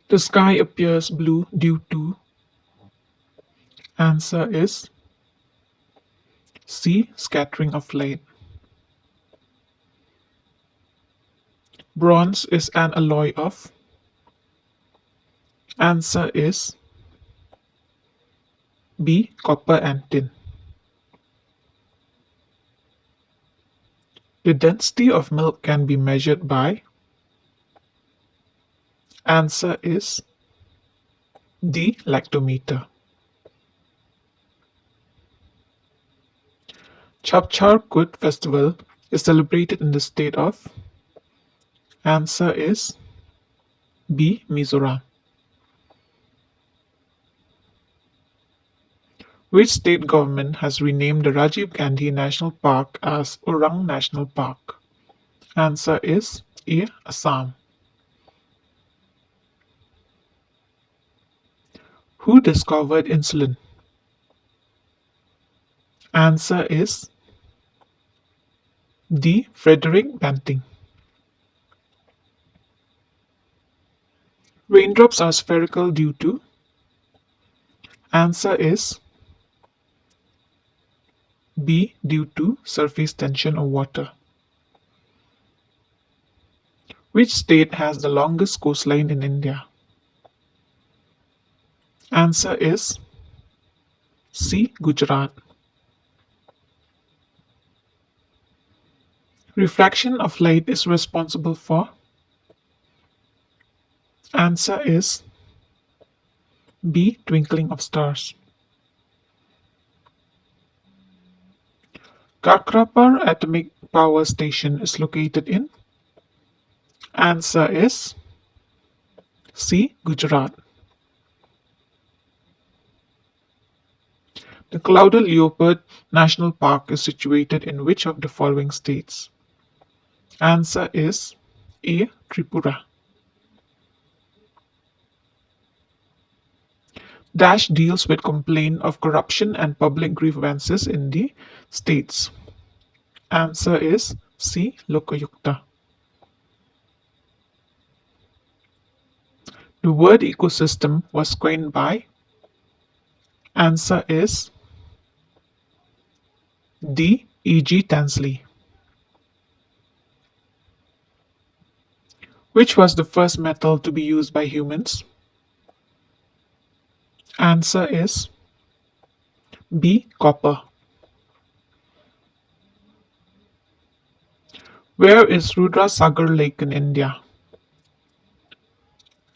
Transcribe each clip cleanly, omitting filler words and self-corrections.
The sky appears blue due to. Answer is C. Scattering of light. Bronze is an alloy of. Answer is B. Copper and tin. The density of milk can be measured by. Answer is D. Lactometer. Chapchar festival is celebrated in the state of. Answer is B. Mizoram. Which state government has renamed the Rajiv Gandhi National Park as Orang National Park? Answer is A. Assam. Who discovered insulin? Answer is D. Frederick Banting. Raindrops are spherical due to. Answer is B. Due to surface tension of water. Which state has the longest coastline in India? Answer is C. Gujarat. Refraction of light is responsible for. Answer is B. Twinkling of stars. Kakrapar Atomic Power Station is located in. Answer is C. Gujarat. The clouded leopard national park is situated in which of the following states? Answer is A. Tripura. Dash deals with complaint of corruption and public grievances in the states. Answer is C. Lokayukta. The word ecosystem was coined by. Answer is D. E. G. Tansley. Which was the first metal to be used by humans? Answer is B. Copper. Where is Rudra Sagar Lake in India?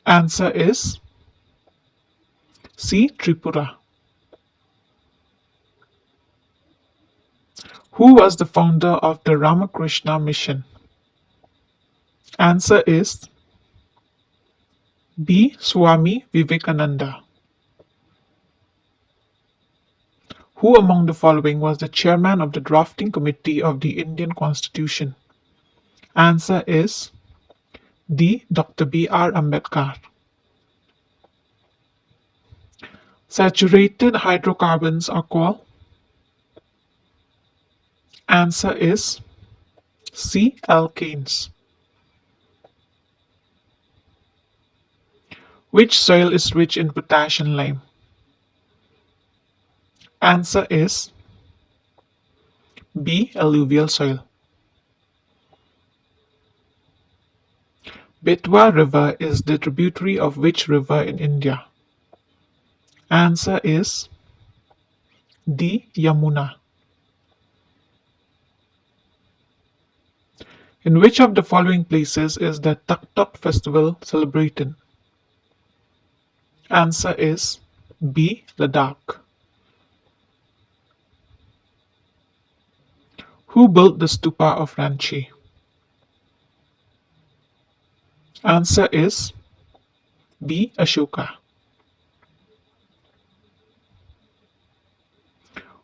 Answer is C. Tripura. Who was the founder of the Ramakrishna Mission? Answer is B. Swami Vivekananda. Who among the following was the chairman of the drafting committee of the Indian Constitution? Answer is D. Dr. B. R. Ambedkar. Saturated hydrocarbons are called. Answer is C. Alkanes. Which soil is rich in potash and lime? Answer is B. Alluvial soil. Betwa River is the tributary of which river in India? Answer is D. Yamuna. In which of the following places is the Tuk festival celebrated? Answer is B. Ladakh. Who built the stupa of Ranchi? Answer is B. Ashoka.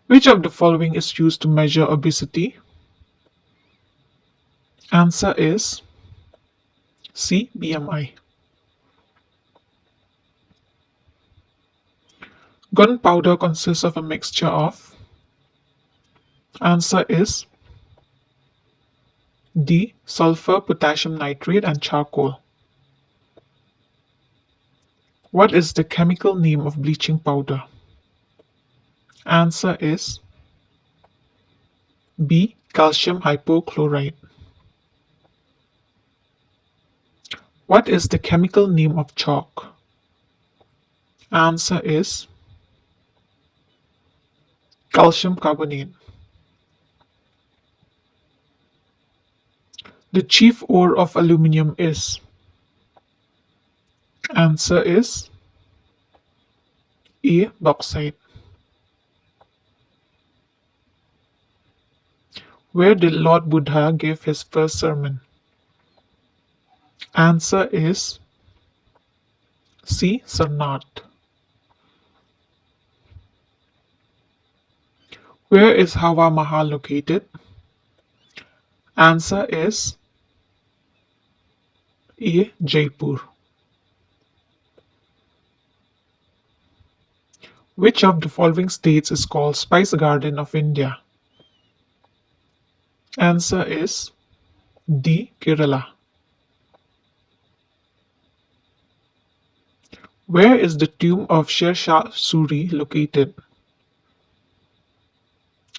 Which of the following is used to measure obesity? Answer is C. BMI. Gunpowder consists of a mixture of. Answer is D. Sulfur, potassium nitrate, and charcoal. What is the chemical name of bleaching powder? Answer is B. Calcium hypochlorite. What is the chemical name of chalk? Answer is calcium carbonate. The chief ore of aluminium is. Answer is A. Bauxite. Where did Lord Buddha give his first sermon? Answer is C. Sarnath. Where is Hawa Mahal located? Answer is A. Jaipur. Which of the following states is called Spice Garden of India? Answer is D. Kerala. Where is the tomb of Sher Shah Suri located?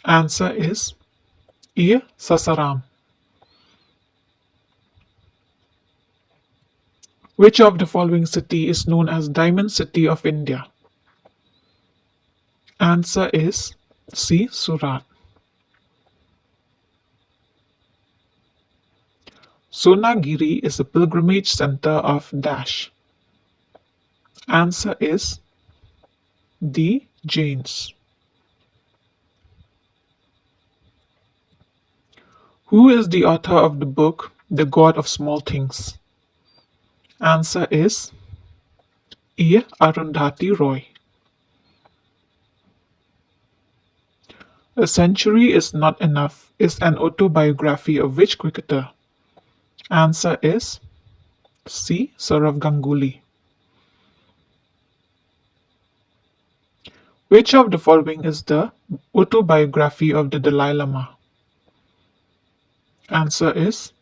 Answer is A. Sasaram. Which of the following city is known as Diamond City of India? Answer is C. Surat. Sonagiri is a pilgrimage center of Dash. Answer is D. Jains. Who is the author of the book The God of Small Things? Answer is A. Arundhati Roy. A Century is Not Enough is an autobiography of which cricketer? Answer is C. Sourav Ganguly. Which of the following is the autobiography of the Dalai Lama? Answer is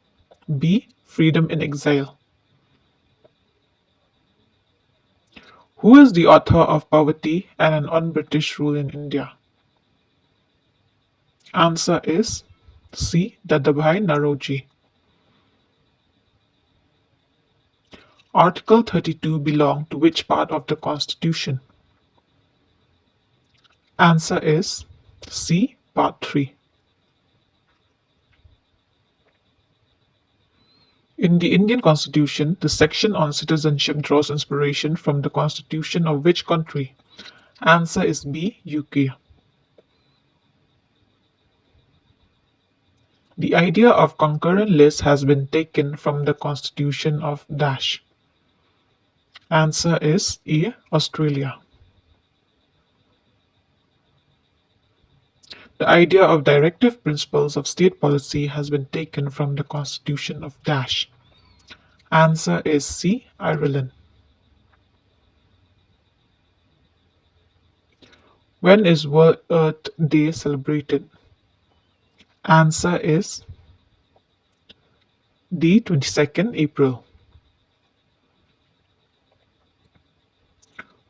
B. Freedom in Exile. Who is the author of Poverty and an Un-British Rule in India? Answer is C. Dadabhai Naoroji. Article 32 belong to which part of the Constitution? Answer is C. Part 3. In the Indian Constitution, the section on citizenship draws inspiration from the Constitution of which country? Answer is B. UK. The idea of concurrent lists has been taken from the Constitution of Dash. Answer is A. Australia. The idea of directive principles of state policy has been taken from the Constitution of Dash. Answer is C. Ireland. When is World Earth Day celebrated? Answer is D. 22nd April.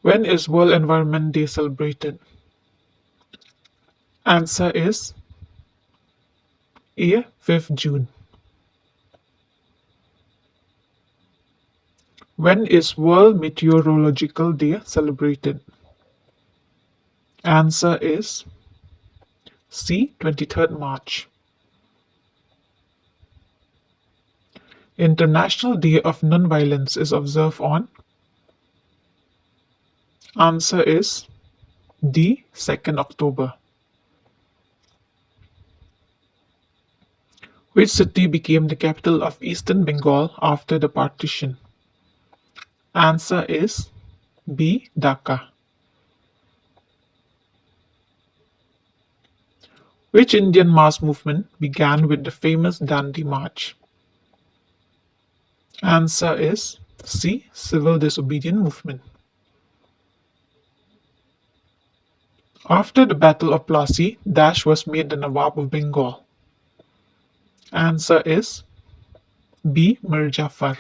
When is World Environment Day celebrated? Answer is A. 5th June. When is World Meteorological Day celebrated? Answer is C. 23rd March. International Day of Nonviolence is observed on? Answer is D. 2nd October. Which city became the capital of Eastern Bengal after the partition? Answer is B. Dhaka. Which Indian mass movement began with the famous Dandi March? Answer is C. Civil Disobedience Movement. After the Battle of Plassey, Dash was made the Nawab of Bengal. Answer is B. Mir Jafar.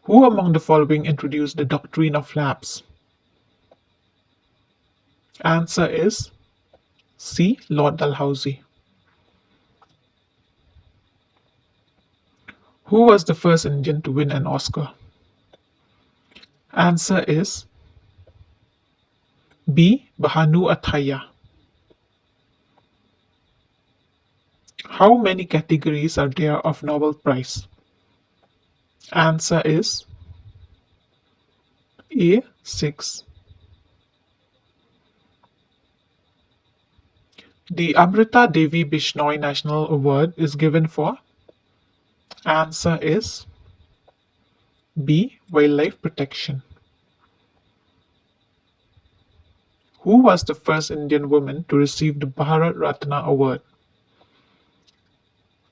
Who among the following introduced the doctrine of lapse? Answer is C. Lord Dalhousie. Who was the first Indian to win an Oscar? Answer is B. Bhanu Athaya. How many categories are there of Nobel Prize? Answer is A. 6. The Amrita Devi Bishnoi National Award is given for? Answer is B. Wildlife Protection. Who was the first Indian woman to receive the Bharat Ratna Award?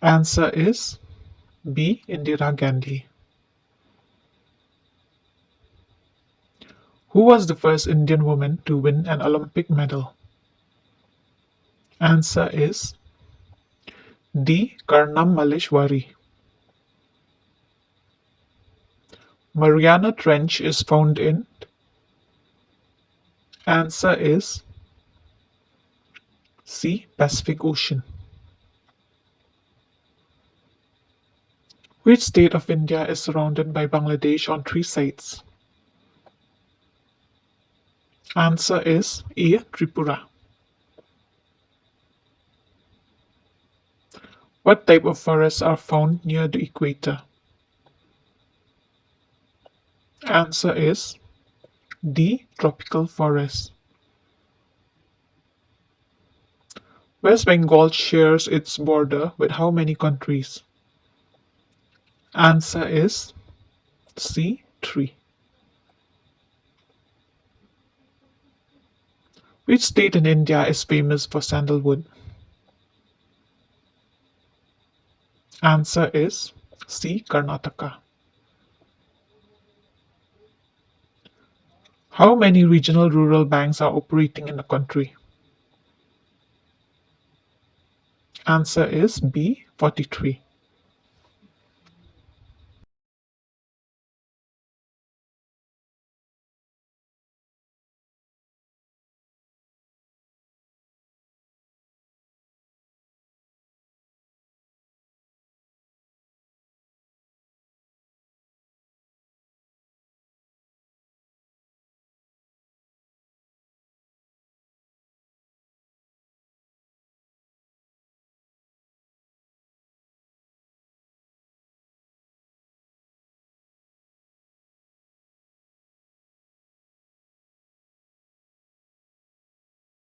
Answer is B. Indira Gandhi. Who was the first Indian woman to win an Olympic medal? Answer is D. Karnam Malleshwari. Mariana Trench is found in? Answer is C. Pacific Ocean. Which state of India is surrounded by Bangladesh on 3 sides? Answer is A. Tripura. What type of forests are found near the equator? Answer is D. Tropical forests. West Bengal shares its border with how many countries? Answer is C. 3. Which state in India is famous for sandalwood? Answer is C. Karnataka. How many regional rural banks are operating in the country? Answer is B. 43.